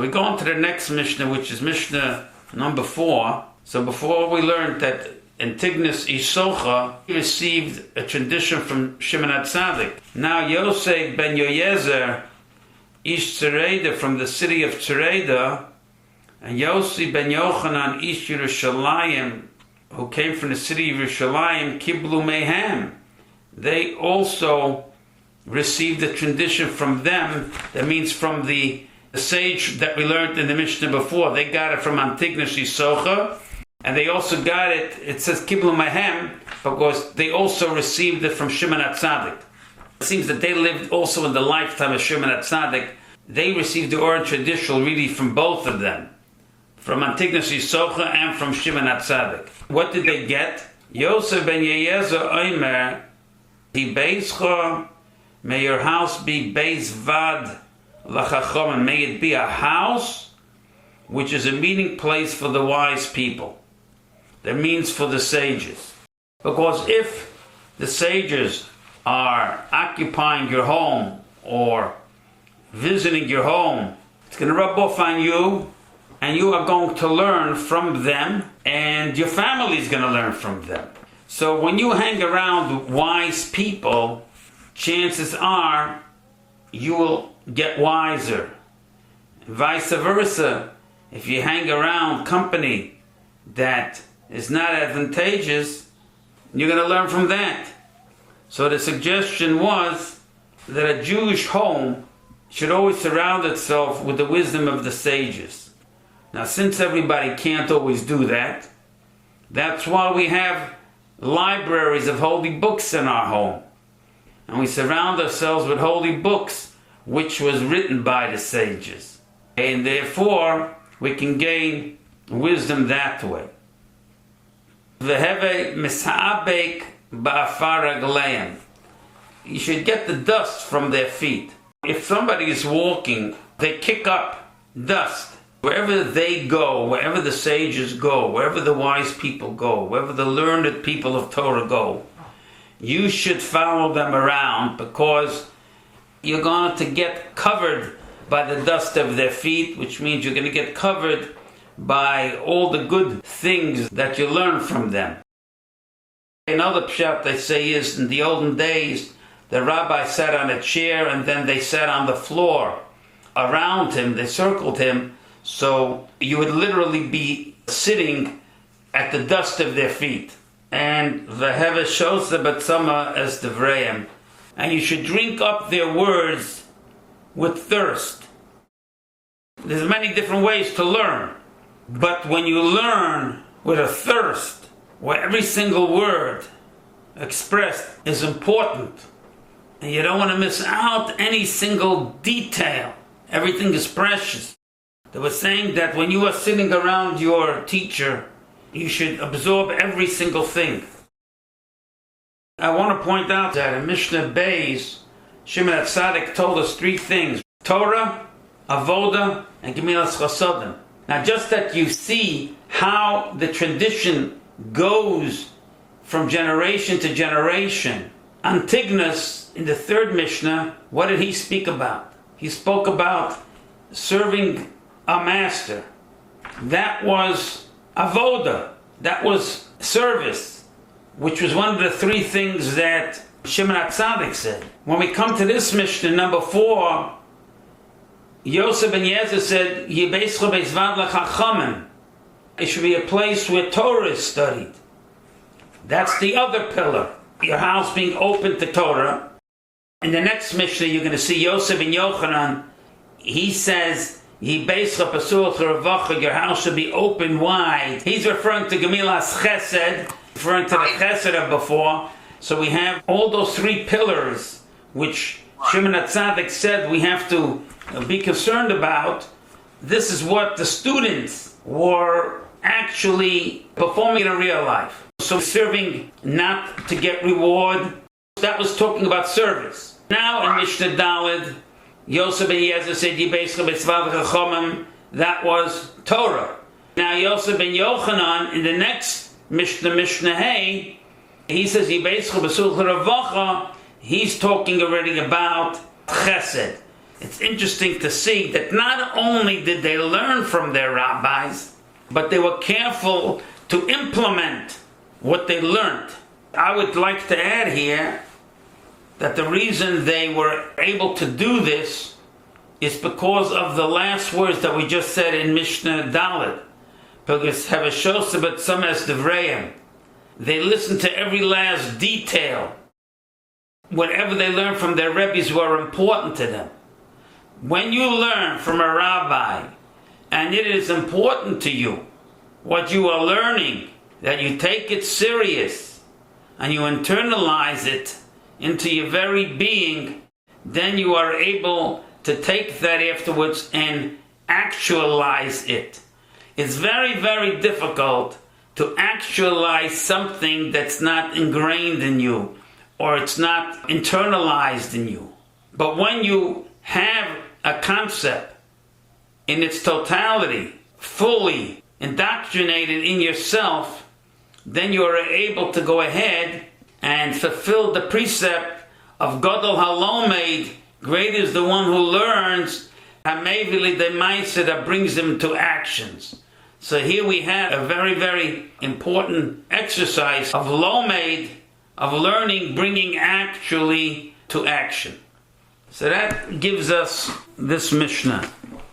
We go on to the next Mishnah, which is Mishnah number 4. So before we learned that Antigonus Isocha received a tradition from Shimon HaTzadik. Now Yosef ben Yoyezer Ish Tzereida from the city of Tzereida, and Yossi ben Yochanan Ish Yerushalayim, who came from the city of Yerushalayim, Kiblu Mehem. They also received a tradition from them. That means from the sage that we learned in the Mishnah before. They got it from Antigonus Isocha, and they also got it, it says Kiblu Mehem, because they also received it from Shimon HaTzadik. It seems that they lived also in the lifetime of Shimon HaTzadik. They received the oral tradition really from both of them, from Antigonus Isocha and from Shimon HaTzadik. What did they get? Yosef ben Yeyezer Omer, Hi Beischa, may your house be Beis Vad Lachachom, and may it be a house which is a meeting place for the wise people. That means for the sages. Because if the sages are occupying your home or visiting your home, it's going to rub off on you, and you are going to learn from them, and your family is going to learn from them. So when you hang around wise people, chances are you will get wiser. Vice versa, if you hang around company that is not advantageous, you're going to learn from that. So the suggestion was that a Jewish home should always surround itself with the wisdom of the sages. Now, since everybody can't always do that, that's why we have libraries of holy books in our home. And we surround ourselves with holy books, which was written by the sages. And therefore, we can gain wisdom that way. V'heve misa'abek ba'afar ragleim. You should get the dust from their feet. If somebody is walking, they kick up dust. Wherever they go, wherever the sages go, wherever the wise people go, wherever the learned people of Torah go, you should follow them around, because you're going to get covered by the dust of their feet, which means you're going to get covered by all the good things that you learn from them. Another pshat they say is, in the olden days, the rabbi sat on a chair and then they sat on the floor around him, they circled him, so you would literally be sitting at the dust of their feet. And v'heve shosa batzama as devreim, and you should drink up their words with thirst. There's many different ways to learn, but when you learn with a thirst, where every single word expressed is important, and you don't want to miss out any single detail, everything is precious. They were saying that when you are sitting around your teacher, you should absorb every single thing. I want to point out that in Mishnah Beis, Shimon HaTzadik told us 3 things: Torah, Avoda, and Gemilas Chasodim. Now, just that you see how the tradition goes from generation to generation. Antigonus, in the 3rd Mishnah, what did he speak about? He spoke about serving a master. That was avoda. That was service, which was one of the 3 things that Shimon HaTzadik said. When we come to this Mishnah, number 4, Yosef ben Yezer said, Yibeischa beizvad lachachamim. It should be a place where Torah is studied. That's the other pillar. Your house being open to Torah. In the next Mishnah, you're going to see Yosef ben Yochanan. He says, Yibeischa pasul cheravacha, your house should be open wide. He's referring to Gemilas Chesed, referring to the Chesed of before. So we have all those 3 pillars, which Shimon HaTzadik said we have to be concerned about. This is what the students were actually performing in real life. So serving not to get reward, that was talking about service. Now in Mishnah Daled, Yosef ben Yezer said, Yibeischa betzvad chachomim, that was Torah. Now Yosef ben Yochanan, in the next Mishnah, Mishnah Hey, he says, Yibeischa b'sul ravacha, he's talking already about chesed. it's interesting to see that not only did they learn from their rabbis, but they were careful to implement what they learned. I would like to add here that the reason they were able to do this is because of the last words that we just said in Mishnah Dalet. They listened to every last detail. Whatever they learned from their rebbes were important to them. When you learn from a rabbi, and it is important to you, what you are learning, that you take it serious, and you internalize it into your very being, then you are able to take that afterwards and actualize it. It's very, very difficult to actualize something that's not ingrained in you, or it's not internalized in you. But when you have a concept in its totality, fully indoctrinated in yourself, then you are able to go ahead and fulfill the precept of Gadol Halomed, great is the one who learns, Hamevili de Maisa, that brings them to actions. So here we have a very, very important exercise of Lomed, of learning, bringing actually to action. So that gives us this Mishnah.